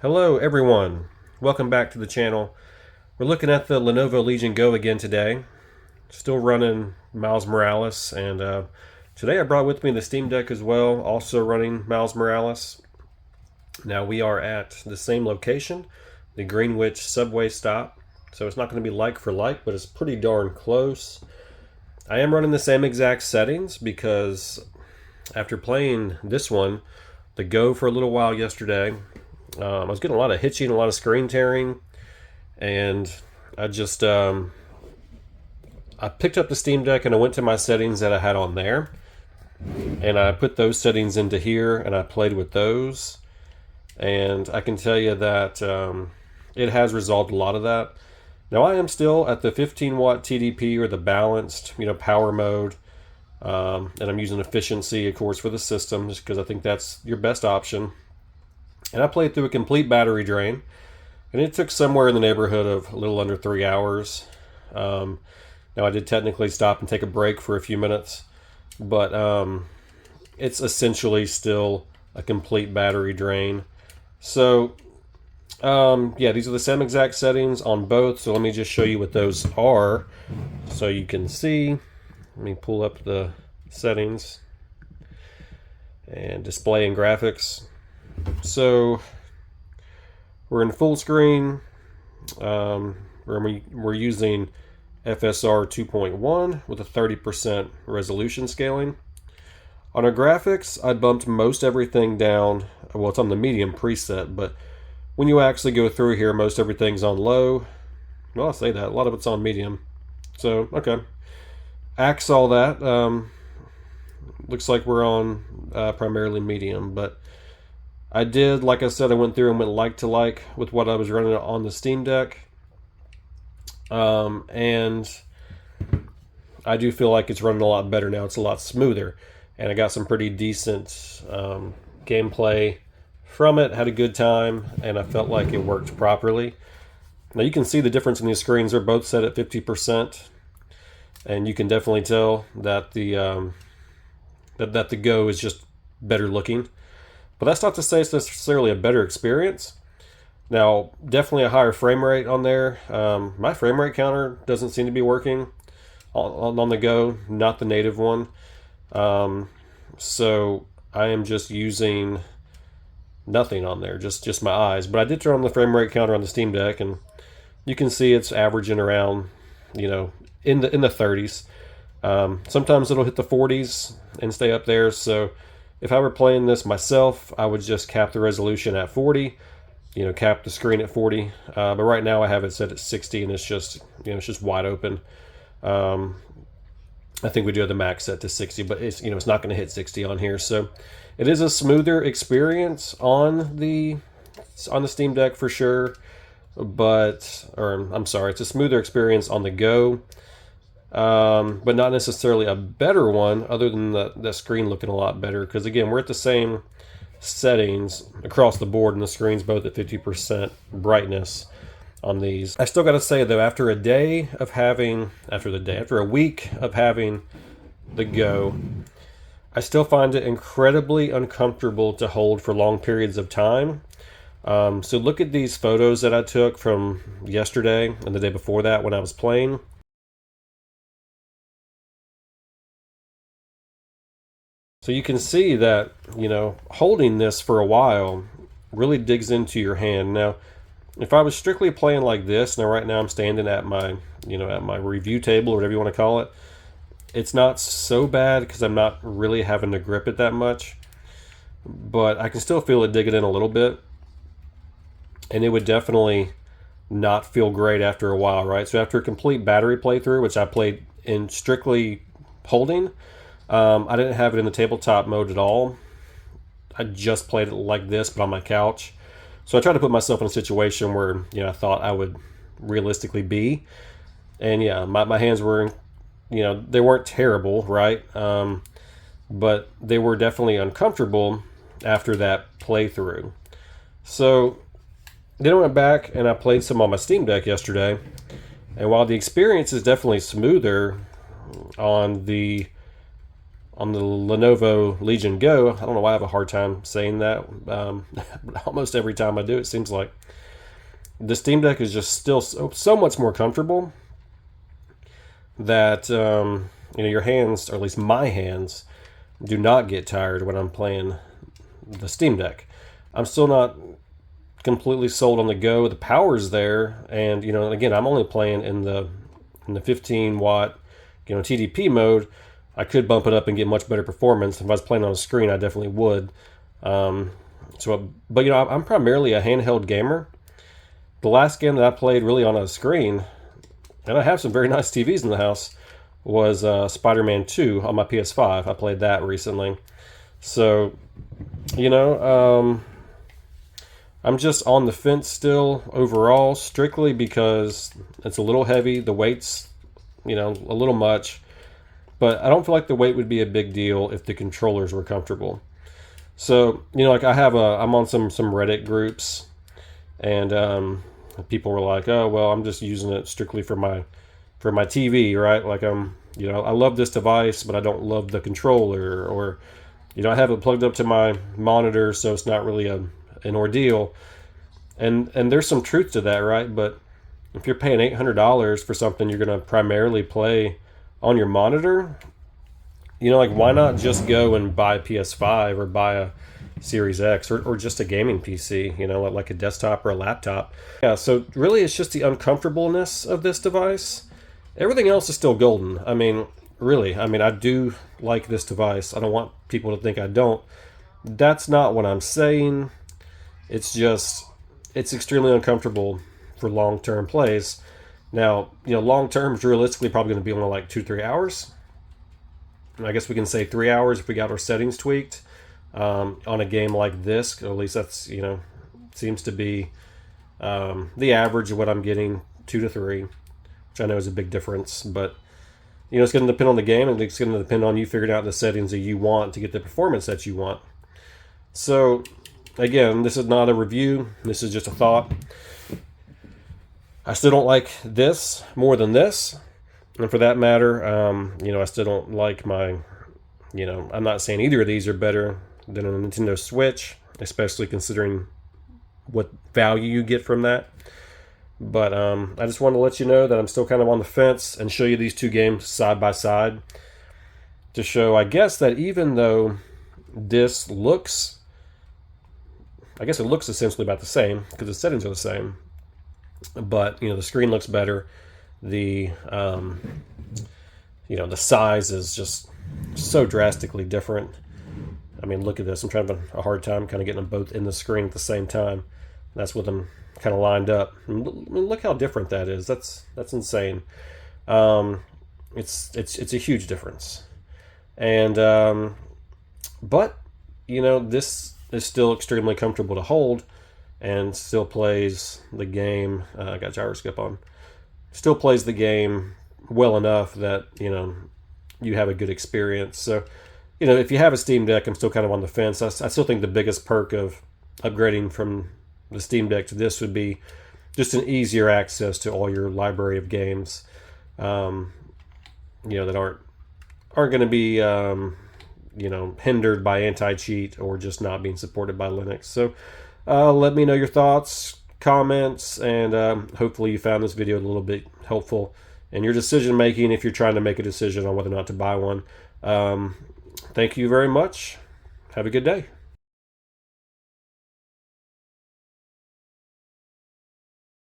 Hello everyone, welcome back to the channel. We're looking at the Lenovo Legion Go again today. Still running Miles Morales, and today I brought with me the Steam Deck as well, also running Miles Morales. Now we are at the same location, the Greenwich subway stop, so it's not going to be like for like, but it's pretty darn close. I am running the same exact settings because after playing this one, the Go, for a little while yesterday, I was getting a lot of hitching, a lot of screen tearing, and I just I picked up the Steam Deck and I went to my settings that I had on there, and I put those settings into here and I played with those, and I can tell you that it has resolved a lot of that. Now I am still at the 15 watt TDP, or the balanced, power mode, and I'm using efficiency, of course, for the system, just because I think that's your best option. And I played through a complete battery drain, and it took somewhere in the neighborhood of a little under 3 hours. Now I did technically stop and take a break for a few minutes, but it's essentially still a complete battery drain. So yeah, these are the same exact settings on both, so let me just show you what those are so you can see. Let me pull up the settings and display and graphics. So we're in full screen. We're using FSR 2.1 with a 30% resolution scaling. On our graphics, I bumped most everything down. Well, it's on the medium preset, but when you actually go through here, most everything's on low. Well, I say that, a lot of it's on medium. So, okay. Axe all that. Looks like we're on primarily medium, but I did, like I said, I went through and went like to like with what I was running on the Steam Deck. And I do feel like it's running a lot better now. It's a lot smoother. And I got some pretty decent gameplay from it. Had a good time, and I felt like it worked properly. Now you can see the difference in these screens. They're both set at 50%. And you can definitely tell that the Go is just better looking. But that's not to say it's necessarily a better experience. Now, definitely a higher frame rate on there. My frame rate counter doesn't seem to be working on the Go, not the native one. So I am just using nothing on there, just my eyes. But I did turn on the frame rate counter on the Steam Deck, and you can see it's averaging around, in the 30s. Sometimes it'll hit the 40s and stay up there. So if I were playing this myself, I would just cap the resolution at 40, cap the screen at 40. But right now I have it set at 60, and it's just, it's just wide open. I think we do have the max set to 60, but it's, it's not going to hit 60 on here. So it is a smoother experience on the Steam Deck for sure. It's a smoother experience on the Go. But not necessarily a better one, other than the screen looking a lot better. Because again, we're at the same settings across the board, and the screen's both at 50% brightness on these. I still got to say though, after a week of having the Go, I still find it incredibly uncomfortable to hold for long periods of time. So look at these photos that I took from yesterday and the day before that when I was playing. So you can see that, holding this for a while really digs into your hand. Now, if I was strictly playing like this, now right now I'm standing at my, at my review table, or whatever you want to call it, it's not so bad because I'm not really having to grip it that much. But I can still feel it digging in a little bit. And it would definitely not feel great after a while, right? So after a complete battery playthrough, which I played in strictly holding, I didn't have it in the tabletop mode at all. I just played it like this, but on my couch. So I tried to put myself in a situation where, I thought I would realistically be. And yeah, my hands were, they weren't terrible, right? But they were definitely uncomfortable after that playthrough. So then I went back and I played some on my Steam Deck yesterday. And while the experience is definitely smoother on the on the Lenovo Legion Go. I don't know why I have a hard time saying that. Almost every time I do, it seems like the Steam Deck is just still so much more comfortable that your hands, or at least my hands, do not get tired when I'm playing the Steam Deck. I'm still not completely sold on the Go. The power's there, and again, I'm only playing in the 15 watt TDP mode. I could bump it up and get much better performance. If I was playing on a screen, I definitely would. But I'm primarily a handheld gamer. The last game that I played really on a screen, and I have some very nice TVs in the house, was Spider-Man 2 on my PS5. I played that recently. So, I'm just on the fence still overall, strictly because it's a little heavy. The weight's, a little much. But I don't feel like the weight would be a big deal if the controllers were comfortable. So, I'm on some Reddit groups, and people were like, "Oh, well, I'm just using it strictly for my TV, right? Like I love this device, but I don't love the controller, or I have it plugged up to my monitor, so it's not really an ordeal." And there's some truth to that, right? But if you're paying $800 for something you're going to primarily play on your monitor, why not just go and buy a PS5 or buy a Series X or just a gaming PC, like a desktop or a laptop. Yeah, so really it's just the uncomfortableness of this device. Everything else is still golden. Really, I do like this device. I don't want people to think I don't. That's not what I'm saying. It's just, it's extremely uncomfortable for long-term plays. Now, long-term is realistically probably going to be only like 2-3 hours. And I guess we can say 3 hours if we got our settings tweaked on a game like this. At least that's, seems to be the average of what I'm getting, 2 to 3, which I know is a big difference. But, it's going to depend on the game, and it's going to depend on you figuring out the settings that you want to get the performance that you want. So, again, this is not a review. This is just a thought. I still don't like this more than this. And for that matter, I still don't like my, I'm not saying either of these are better than a Nintendo Switch, especially considering what value you get from that. But I just wanted to let you know that I'm still kind of on the fence and show you these two games side by side to show, I guess, that even though this looks, I guess it looks essentially about the same because the settings are the same. But the screen looks better. The the size is just so drastically different. Look at this. I'm trying to have a hard time kind of getting them both in the screen at the same time. That's with them kind of lined up. Look how different that is. That's insane. It's a huge difference. And but this is still extremely comfortable to hold. And still plays the game. I got gyroscope on. Still plays the game well enough that you have a good experience. So, if you have a Steam Deck, I'm still kind of on the fence. I still think the biggest perk of upgrading from the Steam Deck to this would be just an easier access to all your library of games. That aren't going to be hindered by anti-cheat or just not being supported by Linux. So. Let me know your thoughts, comments, and hopefully you found this video a little bit helpful in your decision making if you're trying to make a decision on whether or not to buy one. Thank you very much. Have a good day.